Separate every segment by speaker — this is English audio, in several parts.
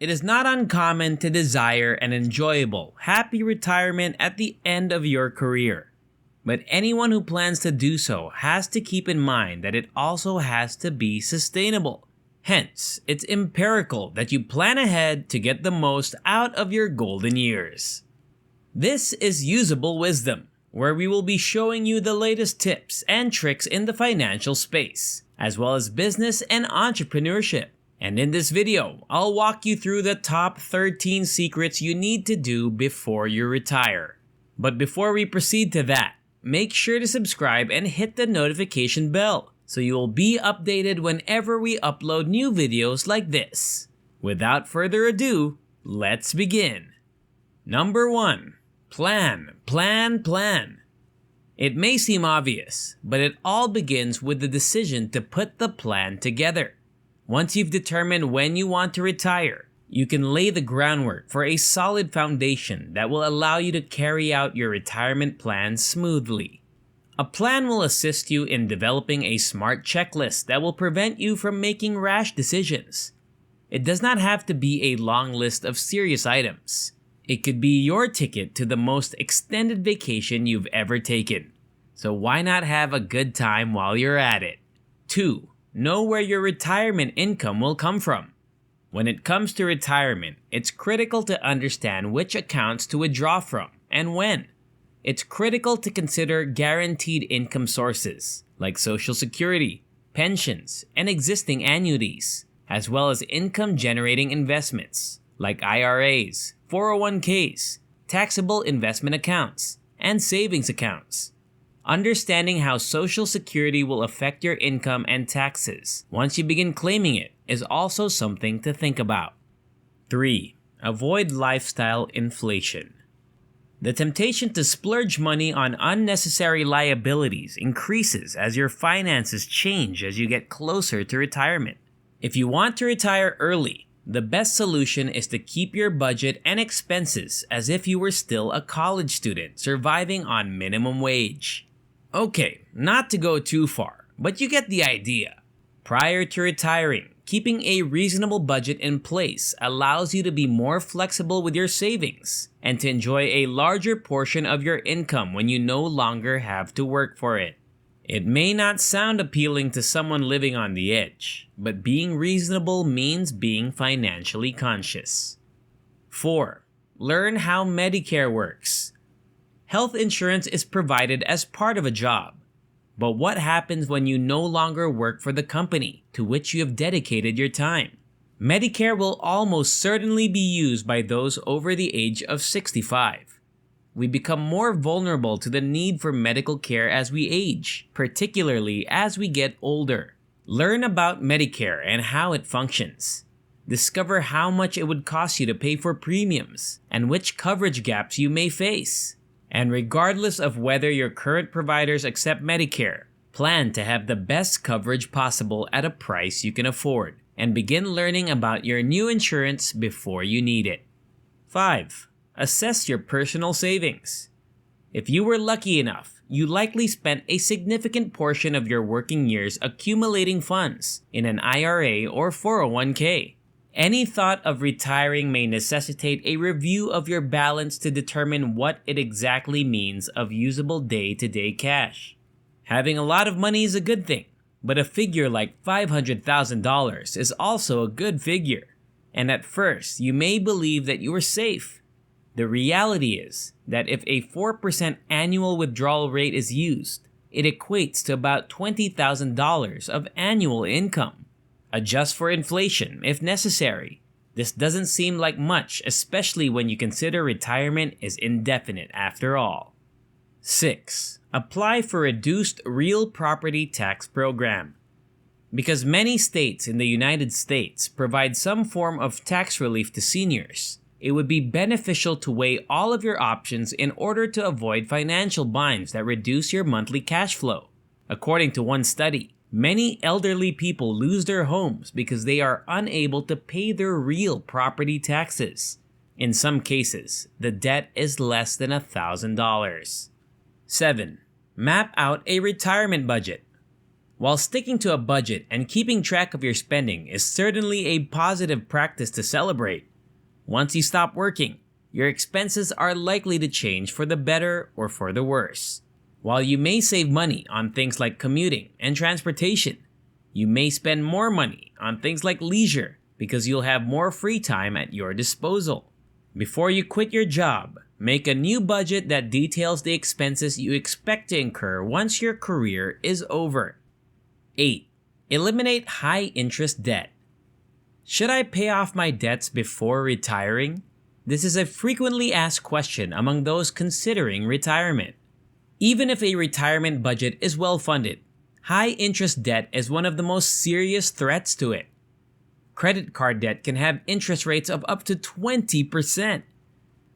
Speaker 1: it is not uncommon to desire an enjoyable, happy retirement at the end of your career. But anyone who plans to do so has to keep in mind that it also has to be sustainable. Hence, it's imperative that you plan ahead to get the most out of your golden years. This is Usable Wisdom, where we will be showing you the latest tips and tricks in the financial space, as well as business and entrepreneurship. And in this video, I'll walk you through the top 13 secrets you need to do before you retire. But before we proceed to that, make sure to subscribe and hit the notification bell so you will be updated whenever we upload new videos like this. Without further ado, let's begin. Number 1. Plan. It may seem obvious, but it all begins with the decision to put the plan together. Once you've determined when you want to retire, you can lay the groundwork for a solid foundation that will allow you to carry out your retirement plan smoothly. A plan will assist you in developing a smart checklist that will prevent you from making rash decisions. It does not have to be a long list of serious items. It could be your ticket to the most extended vacation you've ever taken. So why not have a good time while you're at it? 2. Know where your retirement income will come from. When it comes to retirement, it's critical to understand which accounts to withdraw from and when. It's critical to consider guaranteed income sources like Social Security, pensions, and existing annuities, as well as income-generating investments like IRAs, 401ks, taxable investment accounts, and savings accounts. Understanding how Social Security will affect your income and taxes once you begin claiming it is also something to think about. 3. Avoid lifestyle inflation. The temptation to splurge money on unnecessary liabilities increases as your finances change as you get closer to retirement. If you want to retire early, the best solution is to keep your budget and expenses as if you were still a college student surviving on minimum wage. Okay, not to go too far, but you get the idea. Prior to retiring, keeping a reasonable budget in place allows you to be more flexible with your savings and to enjoy a larger portion of your income when you no longer have to work for it. It may not sound appealing to someone living on the edge, but being reasonable means being financially conscious. 4. Learn how Medicare works. Health insurance is provided as part of a job. But what happens when you no longer work for the company to which you have dedicated your time? Medicare will almost certainly be used by those over the age of 65. We become more vulnerable to the need for medical care as we age, particularly as we get older. Learn about Medicare and how it functions. Discover how much it would cost you to pay for premiums and which coverage gaps you may face. And regardless of whether your current providers accept Medicare, plan to have the best coverage possible at a price you can afford and begin learning about your new insurance before you need it. 5. Assess your personal savings. If you were lucky enough, you likely spent a significant portion of your working years accumulating funds in an IRA or 401k. Any thought of retiring may necessitate a review of your balance to determine what it exactly means of usable day-to-day cash. Having a lot of money is a good thing, but a figure like $500,000 is also a good figure. And at first, you may believe that you are safe. The reality is that if a 4% annual withdrawal rate is used, it equates to about $20,000 of annual income. Adjust for inflation if necessary. This doesn't seem like much, especially when you consider retirement is indefinite after all. 6. Apply for reduced real property tax program. Because many states in the United States provide some form of tax relief to seniors, it would be beneficial to weigh all of your options in order to avoid financial binds that reduce your monthly cash flow. According to one study, many elderly people lose their homes because they are unable to pay their real property taxes. In some cases, the debt is less than $1,000. 7. Map out a retirement budget. While sticking to a budget and keeping track of your spending is certainly a positive practice to celebrate, Once you stop working, your expenses are likely to change for the better or for the worse. While you may save money on things like commuting and transportation, you may spend more money on things like leisure because you'll have more free time at your disposal. Before you quit your job, make a new budget that details the expenses you expect to incur once your career is over. 8. Eliminate high-interest debt. Should I pay off my debts before retiring? This is a frequently asked question among those considering retirement. Even if a retirement budget is well-funded, high-interest debt is one of the most serious threats to it. Credit card debt can have interest rates of up to 20%.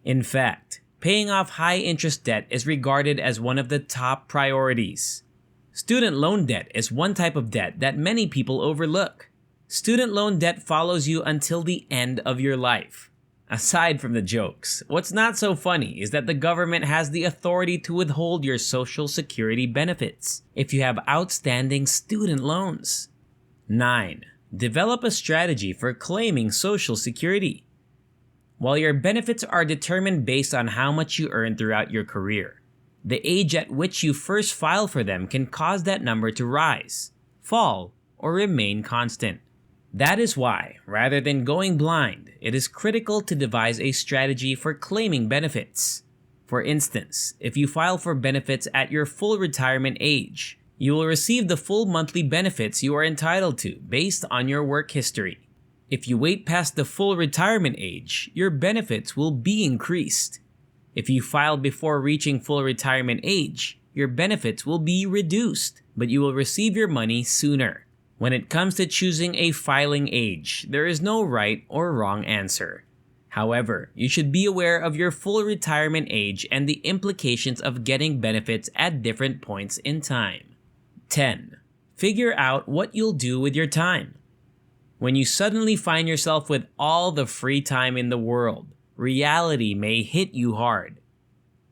Speaker 1: In fact, paying off high-interest debt is regarded as one of the top priorities. Student loan debt is one type of debt that many people overlook. Student loan debt follows you until the end of your life. Aside from the jokes, what's not so funny is that the government has the authority to withhold your Social Security benefits if you have outstanding student loans. 9. Develop a strategy for claiming Social Security. While your benefits are determined based on how much you earn throughout your career, the age at which you first file for them can cause that number to rise, fall, or remain constant. That is why, rather than going blind, it is critical to devise a strategy for claiming benefits. For instance, if you file for benefits at your full retirement age, you will receive the full monthly benefits you are entitled to based on your work history. If you wait past the full retirement age, your benefits will be increased. If you file before reaching full retirement age, your benefits will be reduced, but you will receive your money sooner. When it comes to choosing a filing age, there is no right or wrong answer. However, you should be aware of your full retirement age and the implications of getting benefits at different points in time. 10. Figure out what you'll do with your time. When you suddenly find yourself with all the free time in the world, reality may hit you hard.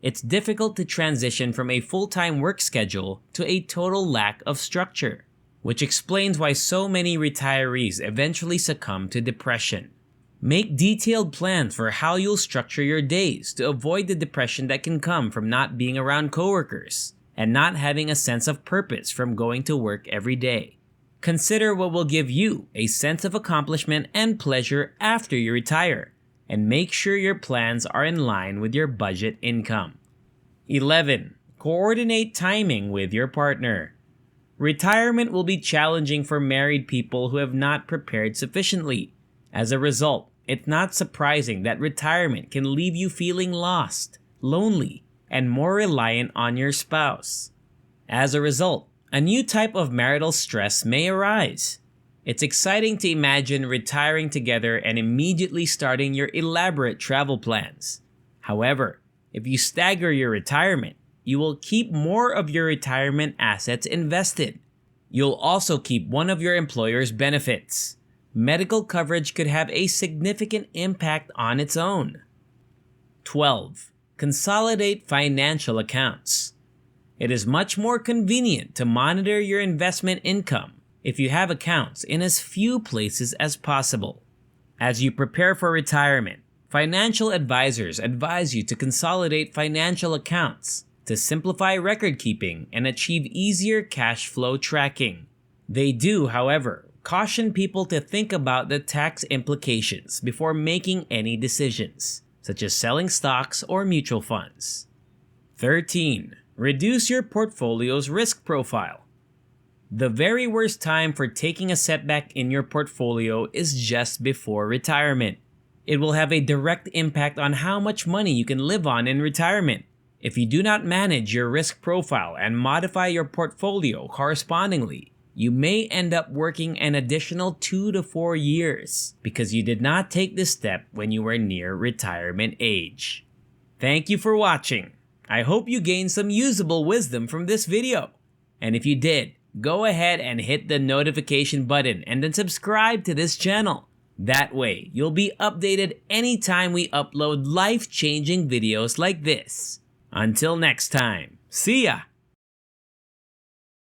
Speaker 1: It's difficult to transition from a full-time work schedule to a total lack of structure, which explains why so many retirees eventually succumb to depression. Make detailed plans for how you'll structure your days to avoid the depression that can come from not being around coworkers and not having a sense of purpose from going to work every day. Consider what will give you a sense of accomplishment and pleasure after you retire, and make sure your plans are in line with your budget income. 11. Coordinate timing with your partner. Retirement will be challenging for married people who have not prepared sufficiently. As a result, it's not surprising that retirement can leave you feeling lost, lonely, and more reliant on your spouse. As a result, a new type of marital stress may arise. It's exciting to imagine retiring together and immediately starting your elaborate travel plans. However, if you stagger your retirement, you will keep more of your retirement assets invested. You'll also keep one of your employer's benefits. Medical coverage could have a significant impact on its own. 12. Consolidate financial accounts. It is much more convenient to monitor your investment income if you have accounts in as few places as possible. As you prepare for retirement, financial advisors advise you to consolidate financial accounts to simplify record keeping and achieve easier cash flow tracking. They do, however, caution people to think about the tax implications before making any decisions, such as selling stocks or mutual funds. 13. Reduce your portfolio's risk profile. The very worst time for taking a setback in your portfolio is just before retirement. It will have a direct impact on how much money you can live on in retirement. If you do not manage your risk profile and modify your portfolio correspondingly, you may end up working an additional 2 to 4 years because you did not take this step when you were near retirement age. Thank you for watching. I hope you gained some usable wisdom from this video. And if you did, go ahead and hit the notification button and then subscribe to this channel. That way, you'll be updated anytime we upload life-changing videos like this. Until next time, see ya!